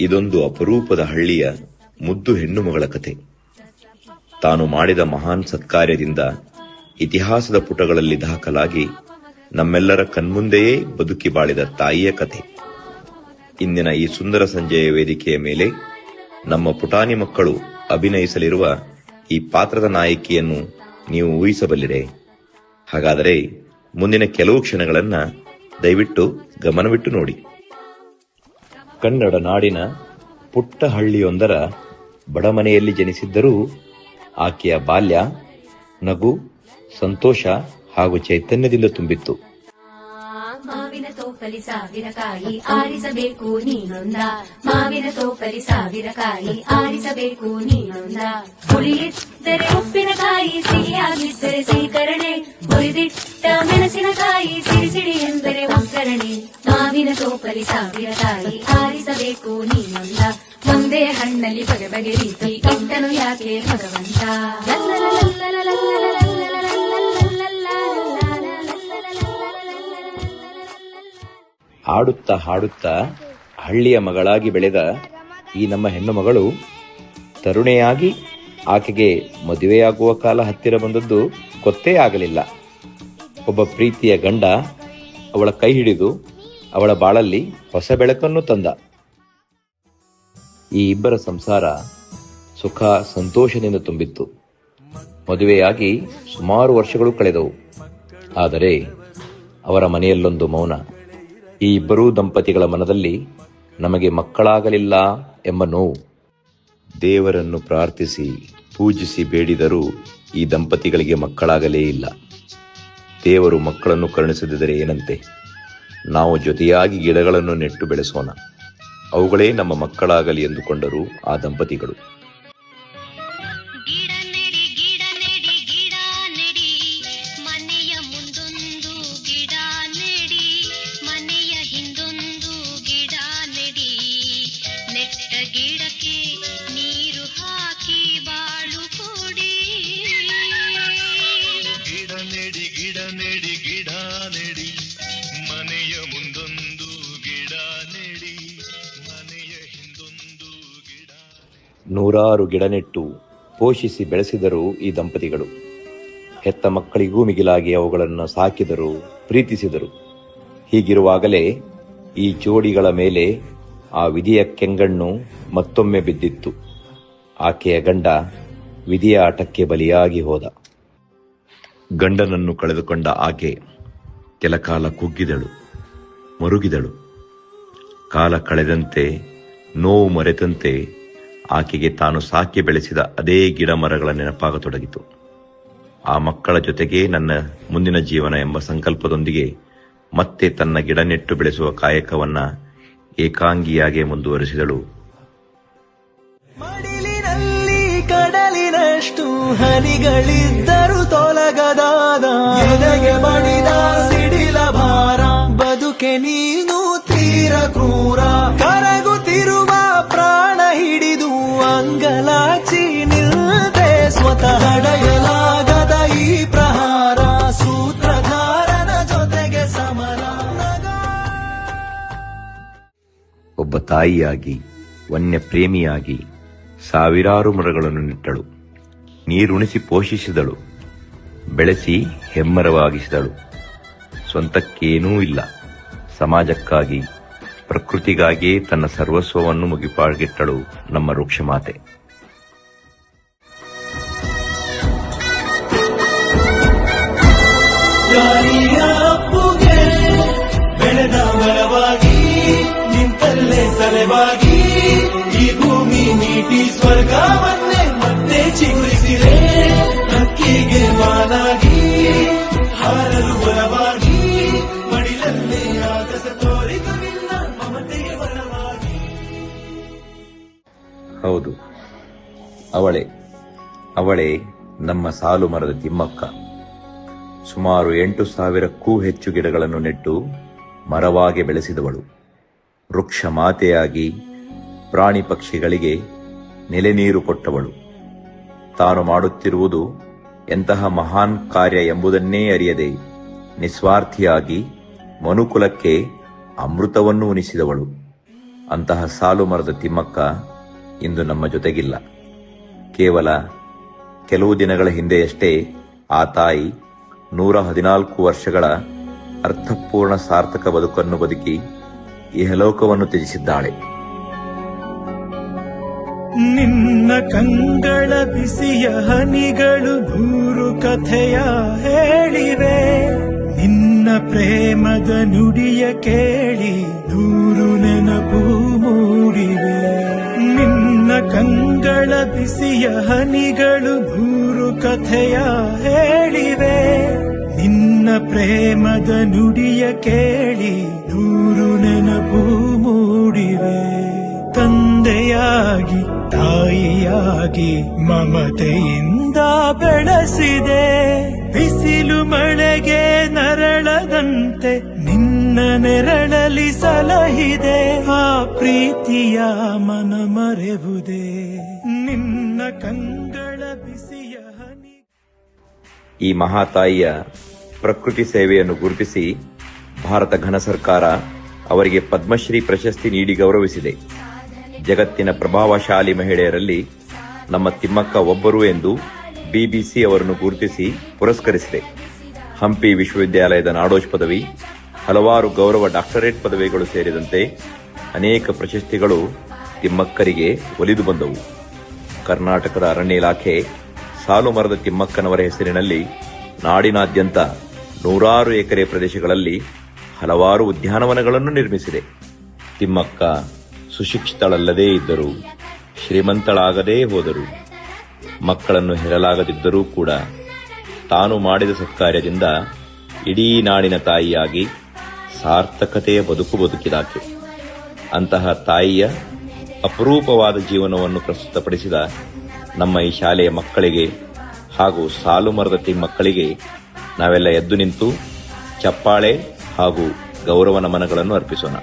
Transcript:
ಇದೊಂದು ಅಪರೂಪದ ಹಳ್ಳಿಯ ಮುದ್ದು ಹೆಣ್ಣು ಮಗಳ ಕಥೆ. ತಾನು ಮಾಡಿದ ಮಹಾನ್ ಸತ್ಕಾರ್ಯದಿಂದ ಇತಿಹಾಸದ ಪುಟಗಳಲ್ಲಿ ದಾಖಲಾಗಿ ನಮ್ಮೆಲ್ಲರ ಕಣ್ಮುಂದೆಯೇ ಬದುಕಿ ಬಾಳಿದ ತಾಯಿಯ ಕಥೆ. ಇಂದಿನ ಈ ಸುಂದರ ಸಂಜೆಯ ವೇದಿಕೆಯ ಮೇಲೆ ನಮ್ಮ ಪುಟಾಣಿ ಮಕ್ಕಳು ಅಭಿನಯಿಸಲಿರುವ ಈ ಪಾತ್ರದ ನಾಯಕಿಯನ್ನು ನೀವು ಊಹಿಸಬಲ್ಲಿರೆ? ಹಾಗಾದರೆ ಮುಂದಿನ ಕೆಲವು ಕ್ಷಣಗಳನ್ನ ದಯವಿಟ್ಟು ಗಮನವಿಟ್ಟು ನೋಡಿ. ಕನ್ನಡ ನಾಡಿನ ಪುಟ್ಟ ಹಳ್ಳಿಯೊಂದರ ಬಡಮನೆಯಲ್ಲಿ ಜನಿಸಿದ್ದರೂ ಆಕೆಯ ಬಾಲ್ಯ ನಗು, ಸಂತೋಷ ಹಾಗೂ ಚೈತನ್ಯದಿಂದ ತುಂಬಿತ್ತು. ಮಾವಿನ ತೋಪಲಿ ಸಾವಿರ ಕಾಯಿ ಆರಿಸಬೇಕು ನೀನೊಂದ, ಮಾವಿನ ತೋಪಲಿ ಸಾವಿರ ಕಾಯಿ ಆರಿಸಬೇಕು ನೀನೊಂದ. ಹುಳಿಯಿದ್ದರೆ ಉಪ್ಪಿನಕಾಯಿ, ಸಿಹಿಯಾಗಿದ್ದರೆ ಸೀಕರಣೆ, ಹುರಿದಿಟ್ಟ ಮೆಣಸಿನಕಾಯಿ, ಸಿಡಿ ಸಿಡಿ ಎಂದರೆ ಒಗ್ಗರಣೆ. ಮಾವಿನ ತೋಪಲಿ ಸಾವಿರ ಕಾಯಿ ಆರಿಸಬೇಕು ನೀನೊಂದ, ಒಂದೇ ಹಣ್ಣಲ್ಲಿ ಬಗೆ ಬಗೆ ರೀತಿ ಇಟ್ಟನು ಯಾಕೆ ಭಗವಂತ. ಹಾಡುತ್ತಾ ಹಾಡುತ್ತಾ ಹಳ್ಳಿಯ ಮಗಳಾಗಿ ಬೆಳೆದ ಈ ನಮ್ಮ ಹೆಣ್ಣು ಮಗಳು ತರುಣೆಯಾಗಿ ಆಕೆಗೆ ಮದುವೆಯಾಗುವ ಕಾಲ ಹತ್ತಿರ ಬಂದದ್ದು ಗೊತ್ತೇ ಆಗಲಿಲ್ಲ. ಒಬ್ಬ ಪ್ರೀತಿಯ ಗಂಡ ಅವಳ ಕೈ ಹಿಡಿದು ಅವಳ ಬಾಳಲ್ಲಿ ಹೊಸ ಬೆಳಕನ್ನು ತಂದ. ಈ ಇಬ್ಬರ ಸಂಸಾರ ಸುಖ ಸಂತೋಷದಿಂದ ತುಂಬಿತ್ತು. ಮದುವೆಯಾಗಿ ಸುಮಾರು ವರ್ಷಗಳು ಕಳೆದವು. ಆದರೆ ಅವರ ಮನೆಯಲ್ಲೊಂದು ಮೌನ. ಈ ಇಬ್ಬರೂ ದಂಪತಿಗಳ ಮನದಲ್ಲಿ ನಮಗೆ ಮಕ್ಕಳಾಗಲಿಲ್ಲ ಎಂಬ ನೋವು. ದೇವರನ್ನು ಪ್ರಾರ್ಥಿಸಿ ಪೂಜಿಸಿ ಬೇಡಿದರೂ ಈ ದಂಪತಿಗಳಿಗೆ ಮಕ್ಕಳಾಗಲೇ ಇಲ್ಲ. ದೇವರು ಮಕ್ಕಳನ್ನು ಕರುಣಿಸದಿದ್ದರೆ ಏನಂತೆ? ನಾವು ಜೊತೆಯಾಗಿ ಗಿಡಗಳನ್ನು ನೆಟ್ಟು ಬೆಳೆಸೋಣ, ಅವುಗಳೇ ನಮ್ಮ ಮಕ್ಕಳಾಗಲಿ ಎಂದುಕೊಂಡರು ಆ ದಂಪತಿಗಳು. ನೂರಾರು ಗಿಡ ನೆಟ್ಟು ಪೋಷಿಸಿ ಬೆಳೆಸಿದರು ಈ ದಂಪತಿಗಳು. ಹೆತ್ತ ಮಕ್ಕಳಿಗೂ ಮಿಗಿಲಾಗಿ ಅವುಗಳನ್ನು ಸಾಕಿದರು, ಪ್ರೀತಿಸಿದರು. ಹೀಗಿರುವಾಗಲೇ ಈ ಜೋಡಿಗಳ ಮೇಲೆ ಆ ವಿಧಿಯ ಕೆಂಗಣ್ಣು ಮತ್ತೊಮ್ಮೆ ಬಿದ್ದಿತ್ತು. ಆಕೆಯ ಗಂಡ ವಿಧಿಯ ಆಟಕ್ಕೆ ಬಲಿಯಾಗಿ ಹೋದ. ಗಂಡನನ್ನು ಕಳೆದುಕೊಂಡ ಆಕೆ ಕೆಲಕಾಲ ಕುಗ್ಗಿದಳು, ಮರುಗಿದಳು. ಕಾಲ ಕಳೆದಂತೆ, ನೋವು ಮರೆತಂತೆ ಆಕೆಗೆ ತಾನು ಸಾಕಿ ಬೆಳೆಸಿದ ಅದೇ ಗಿಡ ಮರಗಳ ನೆನಪಾಗತೊಡಗಿತು. ಆ ಮಕ್ಕಳ ಜೊತೆಗೆ ನನ್ನ ಮುಂದಿನ ಜೀವನ ಎಂಬ ಸಂಕಲ್ಪದೊಂದಿಗೆ ಮತ್ತೆ ತನ್ನ ಗಿಡ ನೆಟ್ಟು ಬೆಳೆಸುವ ಕಾಯಕವನ್ನ ಏಕಾಂಗಿಯಾಗಿ ಮುಂದುವರಿಸಿದಳು. ಮಡಿಲಿನಲ್ಲಿ ಕಡಲಿನಷ್ಟು ಹನಿಗಳಿದ್ದರು ತೊಲಗದಾದ ಎದೆಗೆ ಬಡಿದ ಸಿಡಿಲ ಭಾರ, ಬದುಕೆ ನೀನು ತೀರ ಕ್ರೂರ, ಕರಗುತ್ತಿರುವ ಪ್ರಾಣ ಹಿಡಿದು ಅಂಗಲಾಚಿ ನಿಲ್ದೆ ಸ್ವತಃ ತಡೆಯಲಾಗದ ಈ ಪ್ರಹಾರ, ಸೂತ್ರಧಾರನ ಜೊತೆಗೆ ಸಮರ. ಒಬ್ಬ ತಾಯಿಯಾಗಿ, ವನ್ಯ ಪ್ರೇಮಿಯಾಗಿ ಸಾವಿರಾರು ಮರಗಳನ್ನು ನೆಟ್ಟಳು, ನೀರುಣಿಸಿ ಪೋಷಿಸಿದಳು, ಬೆಳೆಸಿ ಹೆಮ್ಮರವಾಗಿಸಿದಳು. ಸ್ವಂತಕ್ಕೇನೂ ಇಲ್ಲ, ಸಮಾಜಕ್ಕಾಗಿ, ಪ್ರಕೃತಿಗಾಗಿಯೇ ತನ್ನ ಸರ್ವಸ್ವವನ್ನು ಮುಗಿಪಾಗಿಟ್ಟಳು ನಮ್ಮ ವೃಕ್ಷಮಾತೆ. ಬೆಳೆದ ಮರವಾಗಿ ನಿಂತಲ್ಲೇ ತಲೆವಾಗಿ ಈ ಭೂಮಿ ನೀಟಿ ಸ್ವರ್ಗವನ್ನೇ ಮತ್ತೆ ಚಿಗುರಿಸಿದೆ. ಹಕ್ಕಿಗೆ ಮಾನಾಗಿ ಹಾರಲು ಬಲವಾಗಿ ಮಡಿಲಲ್ಲೇ ಆಗಸ ತೋರಿದು ನಿನ್ನ ಮಮತೆಗೆ ಬಲವಾಗಿ. ಹೌದು, ಅವಳೇ ನಮ್ಮ ಸಾಲು ಮರದ ತಿಮ್ಮಕ್ಕ. ಸುಮಾರು 8,000ಕ್ಕೂ ಹೆಚ್ಚು ಗಿಡಗಳನ್ನು ನೆಟ್ಟು ಮರವಾಗಿ ಬೆಳೆಸಿದವಳು. ವೃಕ್ಷ ಮಾತೆಯಾಗಿ ಪ್ರಾಣಿ ಪಕ್ಷಿಗಳಿಗೆ ನೆಲೆ ನೀರು ಕೊಟ್ಟವಳು. ತಾನು ಮಾಡುತ್ತಿರುವುದು ಎಂತಹ ಮಹಾನ್ ಕಾರ್ಯ ಎಂಬುದನ್ನೇ ಅರಿಯದೆ ನಿಸ್ವಾರ್ಥಿಯಾಗಿ ಮನುಕುಲಕ್ಕೆ ಅಮೃತವನ್ನು ಉಣಿಸಿದವಳು. ಅಂತಹ ಸಾಲು ಮರದ ತಿಮ್ಮಕ್ಕ ಇಂದು ನಮ್ಮ ಜೊತೆಗಿಲ್ಲ. ಕೇವಲ ಕೆಲವು ದಿನಗಳ ಹಿಂದೆಯಷ್ಟೇ ಆ ತಾಯಿ 114 ವರ್ಷಗಳ ಅರ್ಥಪೂರ್ಣ ಸಾರ್ಥಕ ಬದುಕನ್ನು ಬದುಕಿ ಇಹಲೋಕವನ್ನು ತ್ಯಜಿಸಿದ್ದಾಳೆ. ನಿನ್ನ ಕಂಗಳ ಬಿಸಿಯ ಹನಿಗಳು 100 ಕಥೆಯ ಹೇಳಿವೆ, ನಿನ್ನ ಪ್ರೇಮದ ನುಡಿಯ ಕೇಳಿ 100 ನೆನಪು ಮೂಡಿವೆ. ನಿನ್ನ ಕಂಗಳ ಬಿಸಿಯ ಹನಿಗಳು 100 ಕಥೆಯ ಹೇಳಿವೆ, ನಿನ್ನ ಪ್ರೇಮದ ನುಡಿಯ ಕೇಳಿ 100 ನೆನಪು ಮೂಡಿವೆ. ತಂದೆಯಾಗಿ ತಾಯಿಯಾಗಿ ಮಮತೆಯಿಂದ ಬೆಳೆಸಿದೆ, ಬಿಸಿಲು ಮಳೆಗೆ ನರಳದಂತೆ ನಿನ್ನ ನೆರಳಲಿ ಸಲಹಿದೆ. ಆ ಪ್ರೀತಿಯ ಮನ ಮರೆವುದೇ ನಿನ್ನ ಕಂಗಳ ಬಿಸಿಯ ಹನಿ. ಈ ಮಹಾತಾಯಿಯ ಪ್ರಕೃತಿ ಸೇವೆಯನ್ನು ಗುರುತಿಸಿ ಭಾರತ ಘನ ಸರ್ಕಾರ ಅವರಿಗೆ ಪದ್ಮಶ್ರೀ ಪ್ರಶಸ್ತಿ ನೀಡಿ ಗೌರವಿಸಿದೆ. ಜಗತ್ತಿನ ಪ್ರಭಾವಶಾಲಿ ಮಹಿಳೆಯರಲ್ಲಿ ನಮ್ಮ ತಿಮ್ಮಕ್ಕ ಒಬ್ಬರು ಎಂದು ಬಿಬಿಸಿ ಅವರನ್ನು ಗುರುತಿಸಿ ಪುರಸ್ಕರಿಸಿದೆ. ಹಂಪಿ ವಿಶ್ವವಿದ್ಯಾಲಯದ ನಾಡೋಜ್ ಪದವಿ, ಹಲವಾರು ಗೌರವ ಡಾಕ್ಟರೇಟ್ ಪದವಿಗಳು ಸೇರಿದಂತೆ ಅನೇಕ ಪ್ರಶಸ್ತಿಗಳು ತಿಮ್ಮಕ್ಕರಿಗೆ ಒಲಿದು ಬಂದವು. ಕರ್ನಾಟಕದ ಅರಣ್ಯ ಇಲಾಖೆ ಸಾಲು ಮರದ ತಿಮ್ಮಕ್ಕನವರ ಹೆಸರಿನಲ್ಲಿ ನಾಡಿನಾದ್ಯಂತ 100 ಎಕರೆ ಪ್ರದೇಶಗಳಲ್ಲಿ ಹಲವಾರು ಉದ್ಯಾನವನಗಳನ್ನು ನಿರ್ಮಿಸಿದೆ. ತಿಮ್ಮಕ್ಕ ಸುಶಿಕ್ಷಿತಳಲ್ಲದೇ ಇದ್ದರೂ, ಶ್ರೀಮಂತಳಾಗದೇ ಹೋದರು, ಮಕ್ಕಳನ್ನು ಹೆರಲಾಗದಿದ್ದರೂ ಕೂಡ ತಾನು ಮಾಡಿದ ಸತ್ಕಾರ್ಯದಿಂದ ಇಡೀ ನಾಡಿನ ತಾಯಿಯಾಗಿ ಸಾರ್ಥಕತೆಯ ಬದುಕು ಬದುಕಿದಾಕೆ. ಅಂತಹ ತಾಯಿಯ ಅಪರೂಪವಾದ ಜೀವನವನ್ನು ಪ್ರಸ್ತುತಪಡಿಸಿದ ನಮ್ಮ ಈ ಶಾಲೆಯ ಮಕ್ಕಳಿಗೆ ಹಾಗೂ ಸಾಲು ಮರದ ತಿಮ್ಮಕ್ಕಳಿಗೆ ನಾವೆಲ್ಲ ಎದ್ದು ನಿಂತು ಚಪ್ಪಾಳೆ ಹಾಗೂ ಗೌರವ ನಮನಗಳನ್ನು ಅರ್ಪಿಸೋಣ.